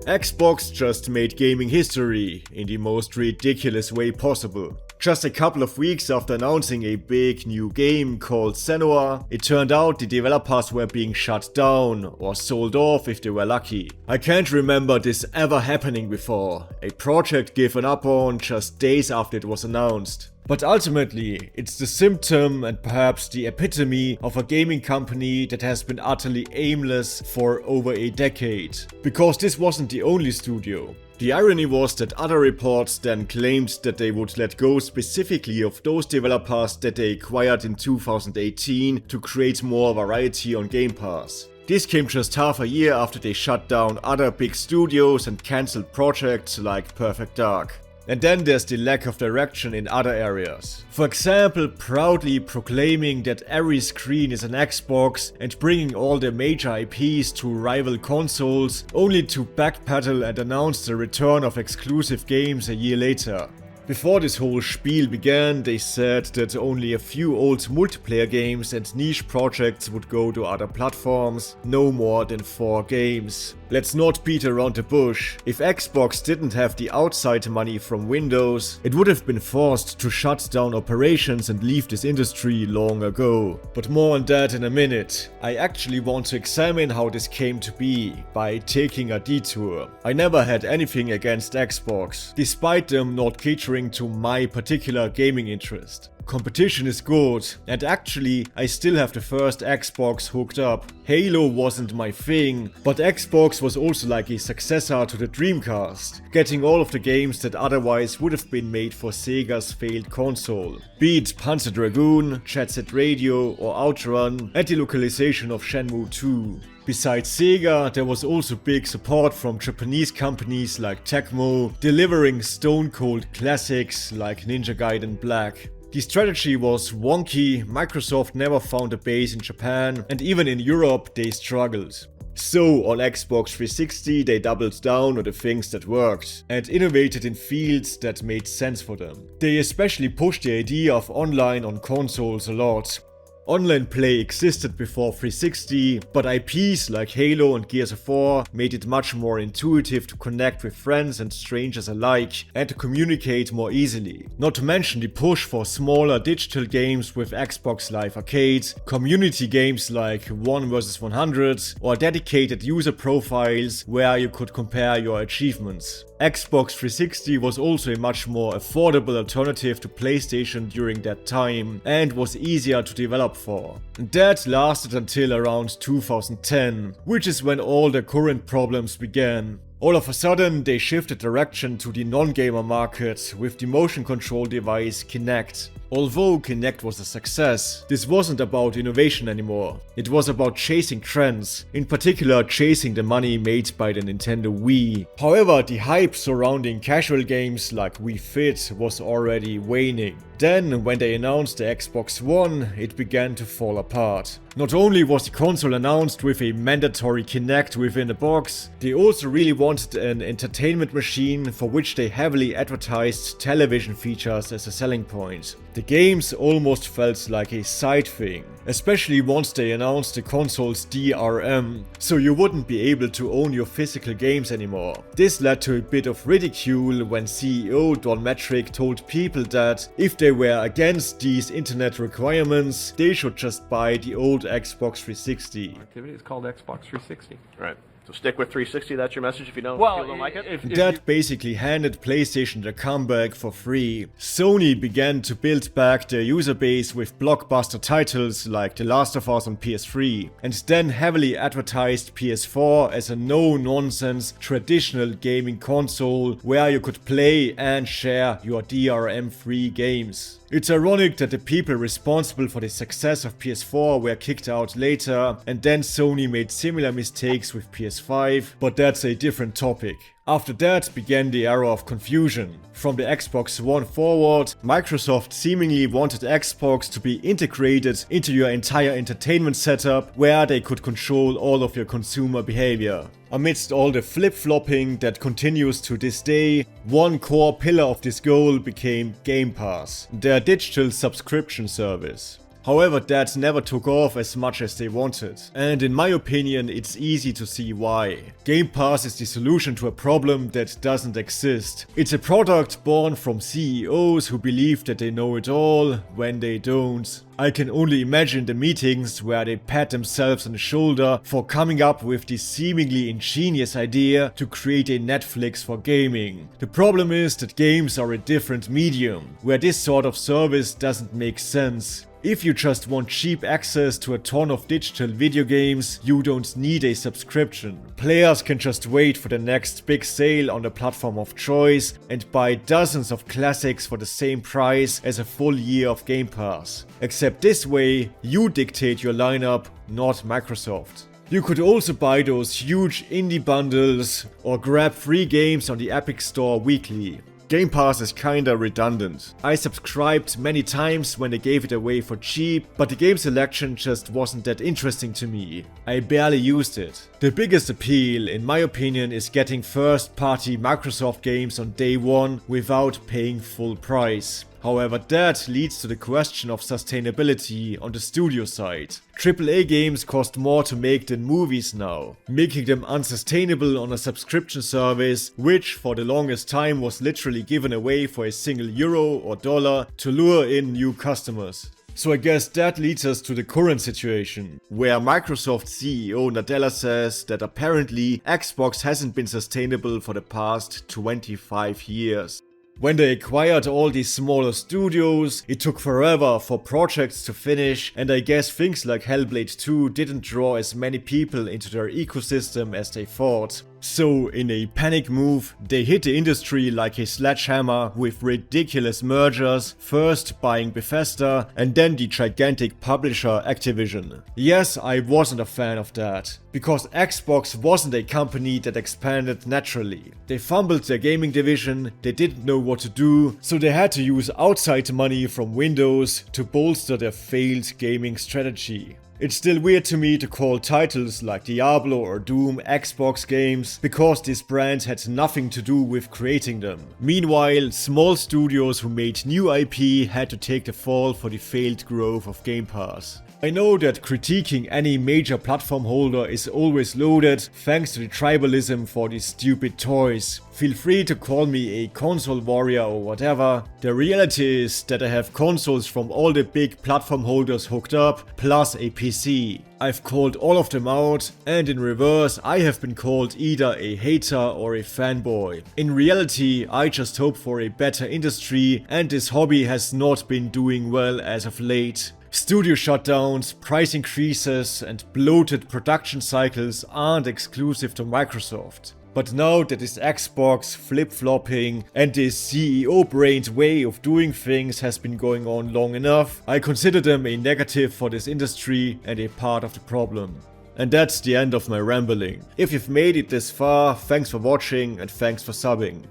Xbox just made gaming history in the most ridiculous way possible. Just a couple of weeks after announcing a big new game called Senua, it turned out the developers were being shut down or sold off if they were lucky. I can't remember this ever happening before, a project given up on just days after it was announced. But ultimately, it's the symptom and perhaps the epitome of a gaming company that has been utterly aimless for over a decade. Because this wasn't the only studio. The irony was that other reports then claimed that they would let go specifically of those developers that they acquired in 2018 to create more variety on Gamepass. This came just half a year after they shut down other big studios and cancelled projects like Perfect Dark. And then there's the lack of direction in other areas. For example, proudly proclaiming that every screen is an Xbox and bringing all their major IPs to rival consoles, only to backpedal and announce the return of exclusive games a year later. Before this whole spiel began, they said that only a few old multiplayer games and niche projects would go to other platforms, no more than 4 games. Let's not beat around the bush. If Xbox didn't have the outside money from Windows, it would have been forced to shut down operations and leave this industry long ago. But more on that in a minute. I actually want to examine how this came to be by taking a detour. I never had anything against Xbox, despite them not catering to my particular gaming interest. Competition is good, and actually I still have the first Xbox hooked up. Halo wasn't my thing, but Xbox was also like a successor to the Dreamcast, getting all of the games that otherwise would have been made for Sega's failed console. Be it Panzer Dragoon, Jet Set Radio or Outrun, and the localization of Shenmue 2. Besides Sega, there was also big support from Japanese companies like Tecmo, delivering stone-cold classics like Ninja Gaiden Black. The strategy was wonky, Microsoft never found a base in Japan, and even in Europe they struggled. So on Xbox 360 they doubled down on the things that worked, and innovated in fields that made sense for them. They especially pushed the idea of online on consoles a lot. Online play existed before 360, but IPs like Halo and Gears of War made it much more intuitive to connect with friends and strangers alike and to communicate more easily. Not to mention the push for smaller digital games with Xbox Live Arcade, community games like 1 vs 100 or dedicated user profiles where you could compare your achievements. Xbox 360 was also a much more affordable alternative to PlayStation during that time and was easier to develop for. And that lasted until around 2010, which is when all the current problems began. All of a sudden, they shifted direction to the non-gamer market with the motion control device Kinect. Although Kinect was a success, this wasn't about innovation anymore. It was about chasing trends, in particular chasing the money made by the Nintendo Wii. However, the hype surrounding casual games like Wii Fit was already waning. Then, when they announced the Xbox One, it began to fall apart. Not only was the console announced with a mandatory Kinect within a box, they also really wanted an entertainment machine for which they heavily advertised television features as a selling point. The games almost felt like a side thing, especially once they announced the console's DRM, so you wouldn't be able to own your physical games anymore. This led to a bit of ridicule when CEO Don Metric told people that if they were against these internet requirements, they should just buy the old Xbox 360. Activity is called Xbox 360. Right. So stick with 360, that's your message if you don't, don't like it? That basically handed PlayStation the comeback for free. Sony began to build back their user base with blockbuster titles like The Last of Us on PS3, and then heavily advertised PS4 as a no-nonsense traditional gaming console where you could play and share your DRM-free games. It's ironic that the people responsible for the success of PS4 were kicked out later, and then Sony made similar mistakes with PS5, but that's a different topic. After that began the era of confusion. From the Xbox One forward, Microsoft seemingly wanted Xbox to be integrated into your entire entertainment setup, where they could control all of your consumer behavior. Amidst all the flip-flopping that continues to this day, one core pillar of this goal became Gamepass, their digital subscription service. However, that never took off as much as they wanted. And in my opinion, it's easy to see why. Game Pass is the solution to a problem that doesn't exist. It's a product born from CEOs who believe that they know it all when they don't. I can only imagine the meetings where they pat themselves on the shoulder for coming up with this seemingly ingenious idea to create a Netflix for gaming. The problem is that games are a different medium, where this sort of service doesn't make sense. If you just want cheap access to a ton of digital video games, you don't need a subscription. Players can just wait for the next big sale on the platform of choice and buy dozens of classics for the same price as a full year of Game Pass. Except this way, you dictate your lineup, not Microsoft. You could also buy those huge indie bundles or grab free games on the Epic Store weekly. Game Pass is kinda redundant. I subscribed many times when they gave it away for cheap, but the game selection just wasn't that interesting to me. I barely used it. The biggest appeal, in my opinion, is getting first-party Microsoft games on day one without paying full price. However, that leads to the question of sustainability on the studio side. AAA games cost more to make than movies now, making them unsustainable on a subscription service, which for the longest time was literally given away for a single euro or dollar to lure in new customers. So I guess that leads us to the current situation, where Microsoft CEO Nadella says that apparently Xbox hasn't been sustainable for the past 25 years. When they acquired all these smaller studios, it took forever for projects to finish, and I guess things like Hellblade 2 didn't draw as many people into their ecosystem as they thought. So, in a panic move, they hit the industry like a sledgehammer with ridiculous mergers, first buying Bethesda and then the gigantic publisher Activision. Yes, I wasn't a fan of that, because Xbox wasn't a company that expanded naturally. They fumbled their gaming division, they didn't know what to do, so they had to use outside money from Windows to bolster their failed gaming strategy. It's still weird to me to call titles like Diablo or Doom Xbox games, because this brand had nothing to do with creating them. Meanwhile, small studios who made new IP had to take the fall for the failed growth of Game Pass. I know that critiquing any major platform holder is always loaded thanks to the tribalism for these stupid toys. Feel free to call me a console warrior or whatever. The reality is that I have consoles from all the big platform holders hooked up, plus a PC. I've called all of them out, and in reverse, I have been called either a hater or a fanboy. In reality, I just hope for a better industry, and this hobby has not been doing well as of late. Studio shutdowns, price increases, and bloated production cycles aren't exclusive to Microsoft. But now that this Xbox flip-flopping and this CEO-brained way of doing things has been going on long enough, I consider them a negative for this industry and a part of the problem. And that's the end of my rambling. If you've made it this far, thanks for watching and thanks for subbing.